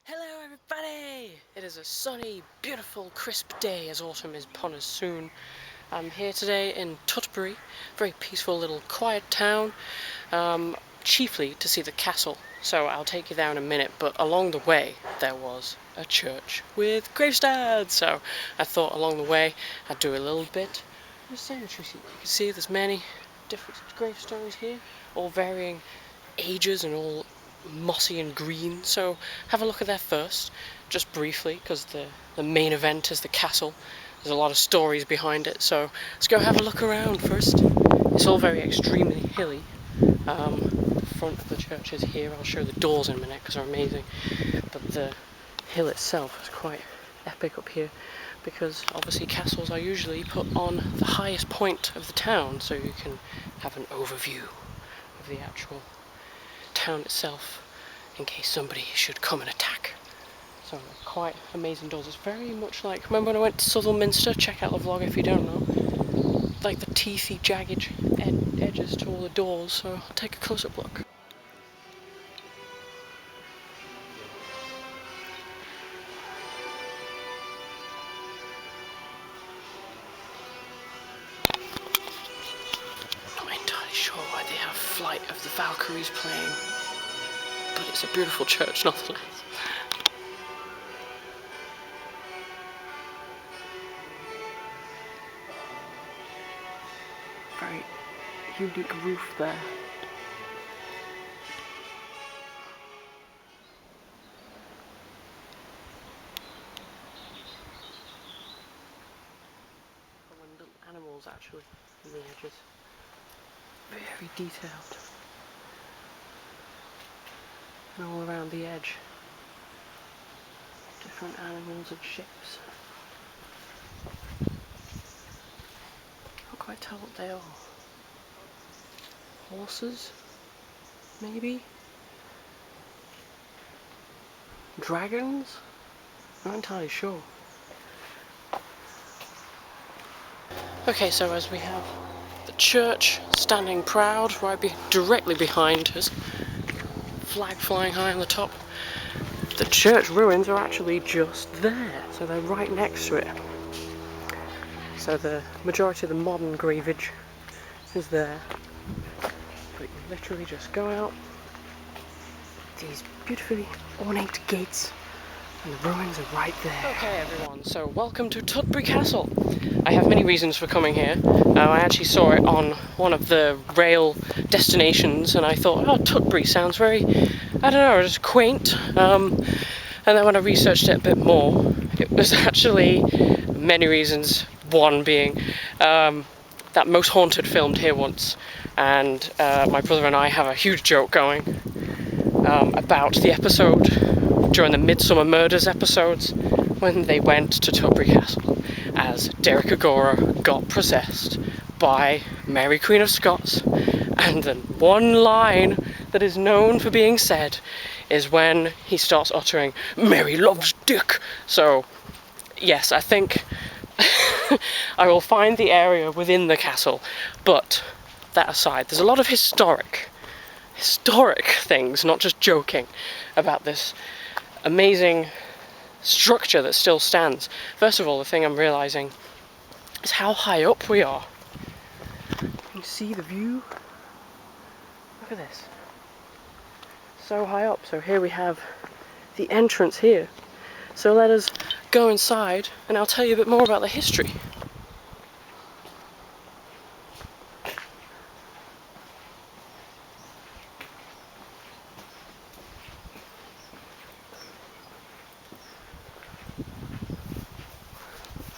Hello everybody! It is a sunny, beautiful, crisp day as autumn is upon us soon. I'm here today in Tutbury, a very peaceful little quiet town, chiefly to see the castle. So I'll take you there in a minute, but along the way there was a church with gravestones. So I thought along the way I'd do a little bit of a cemetery. You can see there's many different gravestones here, all varying ages and all mossy and green, so have a look at that first, just briefly, because the main event is the castle. There's a lot of stories behind it, so let's go have a look around first. It's all very extremely hilly. The front of the church is here. I'll show the doors in a minute because they're amazing, but the hill itself is quite epic up here, because obviously castles are usually put on the highest point of the town, so you can have an overview of the actual town itself in case somebody should come and attack. So quite amazing doors. It's very much like, remember when I went to Sutherminster? Check out the vlog if you don't know. Like the teethy, jagged edges to all the doors, so I'll take a close-up look. Not entirely sure why they have Flight of the Valkyries playing, but it's a beautiful church nonetheless. Very unique roof there. And little animals actually in the edges. Very detailed. And all around the edge. Different animals and shapes. Can't quite tell what they are. Horses? Maybe? Dragons? Not entirely sure. Okay, so as we have the church standing proud directly behind us, flag flying high on the top, the church ruins are actually just there, so they're right next to it. So the majority of the modern gravage is there, but you literally just go out these beautifully ornate gates and the ruins are right there. Okay everyone, so welcome to Tutbury Castle. I have many reasons for coming here. I actually saw it on one of the rail destinations and I thought, oh, Tutbury sounds very, I don't know, just quaint. And then when I researched it a bit more, it was actually many reasons. One being that Most Haunted filmed here once, and my brother and I have a huge joke going about the episode during the Midsummer Murders episodes when they went to Tutbury Castle as Derek Agora got possessed by Mary Queen of Scots, and the one line that is known for being said is when he starts uttering, "Mary loves Dick." So yes, I think I will find the area within the castle, but that aside, there's a lot of historic things, not just joking, about this amazing structure that still stands. First of all, the thing I'm realizing is how high up we are. You can see the view. Look at this. So high up. So here we have the entrance here. So let us go inside and I'll tell you a bit more about the history.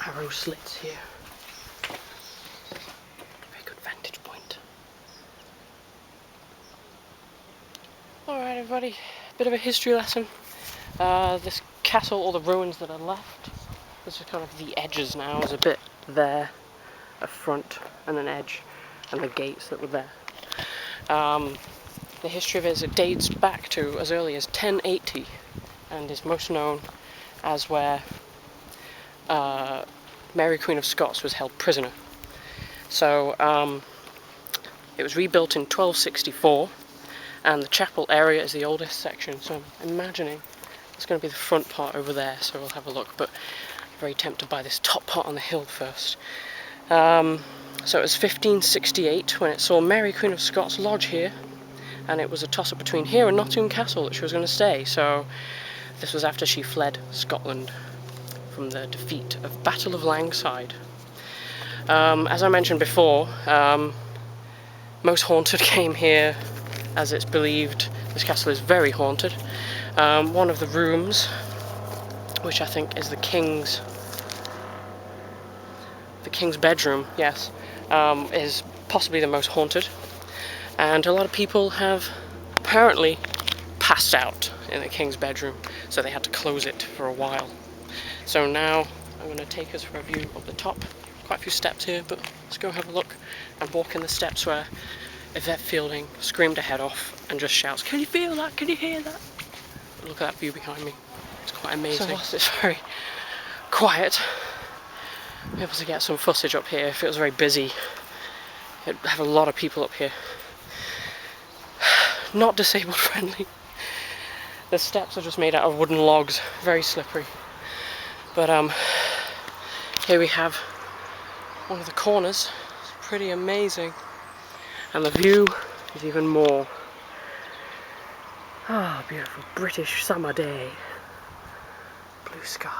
Arrow slits here. Very good vantage point. Alright everybody, bit of a history lesson. This castle, all the ruins that are left, this is kind of the edges now, there's a bit there, a front and an edge, and the gates that were there. The history of it is it dates back to as early as 1080 and is most known as where Mary Queen of Scots was held prisoner. So it was rebuilt in 1264 and the chapel area is the oldest section, so I'm imagining It's going to be the front part over there, so we'll have a look, but I'm very tempted by this top part on the hill first. So it was 1568 when it saw Mary Queen of Scots lodge here, and it was a toss-up between here and Nottingham Castle that she was going to stay. So this was after she fled Scotland from the defeat of Battle of Langside. As I mentioned before, most haunted came here, as it's believed this castle is very haunted. One of the rooms, which I think is the king's bedroom, yes, is possibly the most haunted, and a lot of people have apparently passed out in the king's bedroom, so they had to close it for a while. So now I'm going to take us for a view of the top. Quite a few steps here, but let's go have a look and walk in the steps where Yvette Fielding screamed her head off and just shouts, "Can you feel that? Can you hear that?" Look at that view behind me. It's quite amazing. So whilst it's very quiet, I'll be able to get some footage up here. If it was very busy, it'd have a lot of people up here. Not disabled friendly. The steps are just made out of wooden logs, very slippery. But here we have one of the corners. It's pretty amazing. And the view is even more. Ah, beautiful British summer day. Blue sky.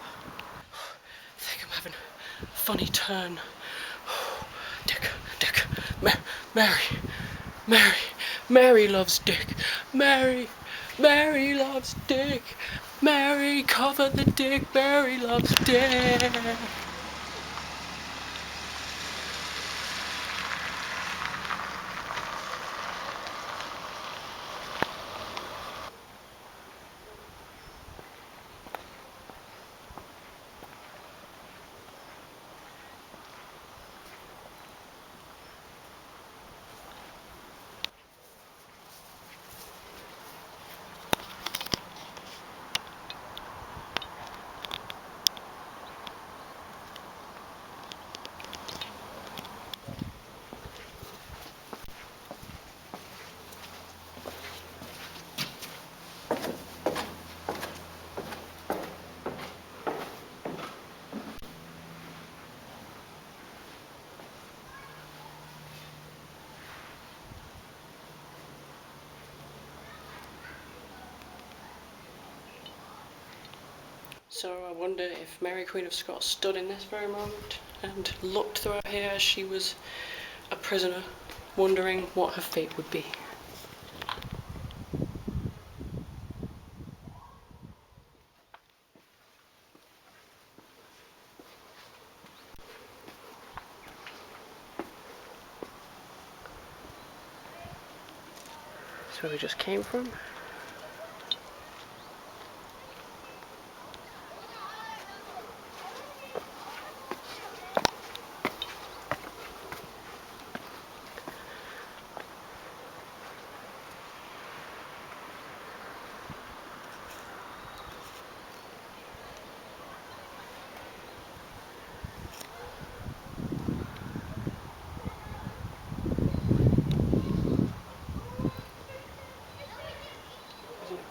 I think I'm having a funny turn. Dick, Mary loves Dick. Mary loves Dick. Mary, cover the Dick. Mary loves Dick. So I wonder if Mary Queen of Scots stood in this very moment and looked throughout here as she was a prisoner, wondering what her fate would be. That's where we just came from.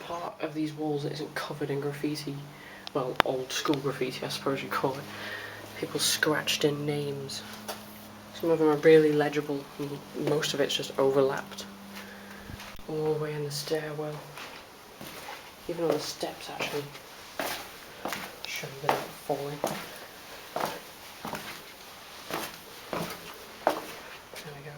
Part of these walls that isn't covered in graffiti, well, old school graffiti I suppose you'd call it. People scratched in names. Some of them are barely legible, and most of it's just overlapped. All the way in the stairwell. Even on the steps actually. Show you without falling. There we go.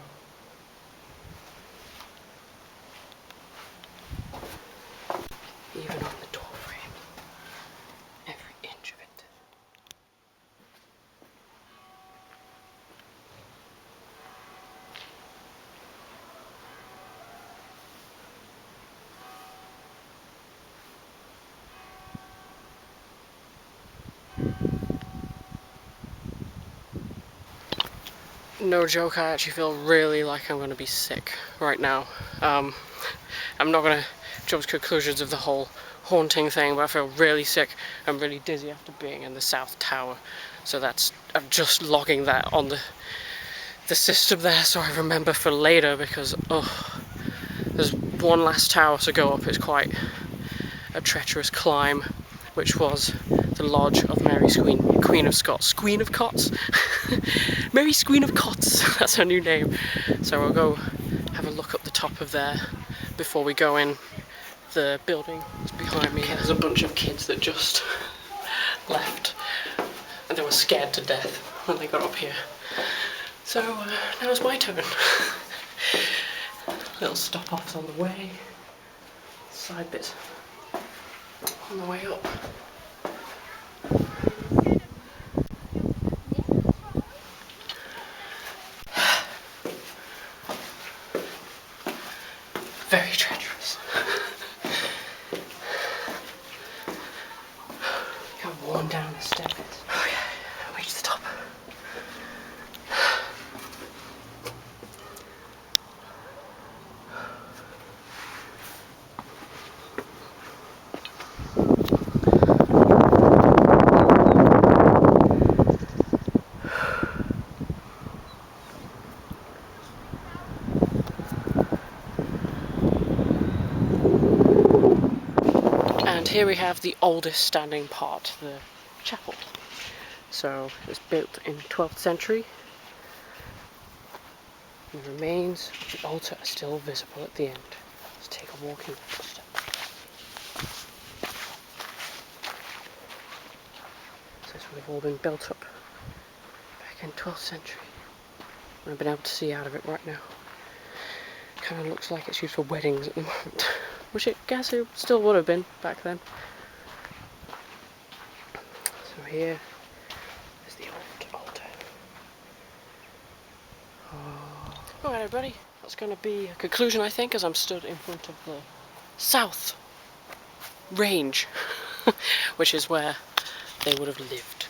Even on the door frame. Every inch of it. no joke, I actually feel really like I'm going to be sick right now. I'm not going to jump to conclusions of the whole haunting thing, but I feel really sick and really dizzy after being in the South Tower. So I'm just logging that on the system there so I remember for later, because there's one last tower to go up. It's quite a treacherous climb, which was the lodge of Mary's Queen of Scots. Queen of Cots? Mary's Queen of Cots, that's her new name. So we'll go have a look up the top of there before we go in. The building is behind me. There's a bunch of kids that just left, and they were scared to death when they got up here. So now it's my turn. Little stop-offs on the way, side bits on the way up. Very treacherous. Got worn down the steps. Oh yeah, I reached the top. And here we have the oldest standing part, the chapel. So it was built in the 12th century. The remains of the altar are still visible at the end. Let's take a walk in the footsteps. So this would have all been built up back in 12th century. I've been able to see out of it right now. Kind of looks like it's used for weddings at the moment, which I guess it still would have been back then. So here is the old altar. Alright everybody, that's going to be a conclusion, I think, as I'm stood in front of the south range, which is where they would have lived.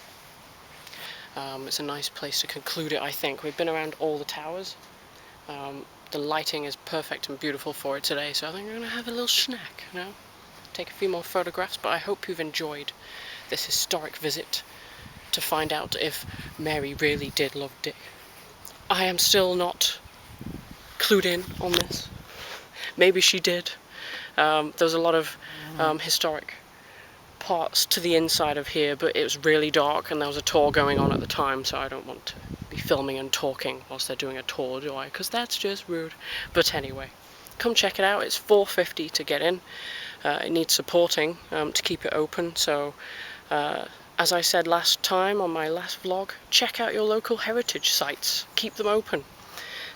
It's a nice place to conclude it, I think. We've been around all the towers. The lighting is perfect and beautiful for it today, so I think we're going to have a little snack, you know? Take a few more photographs, but I hope you've enjoyed this historic visit to find out if Mary really did love Dick. I am still not clued in on this. Maybe she did. There was a lot of historic parts to the inside of here, but it was really dark and there was a tour going on at the time, so I don't want to be filming and talking whilst they're doing a tour, do I? Because that's just rude. But anyway, come check it out. It's $4.50 to get in. It needs supporting to keep it open, so as I said last time on my last vlog, check out your local heritage sites. Keep them open.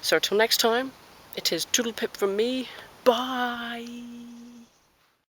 So till next time, it is Toodle Pip from me. Bye!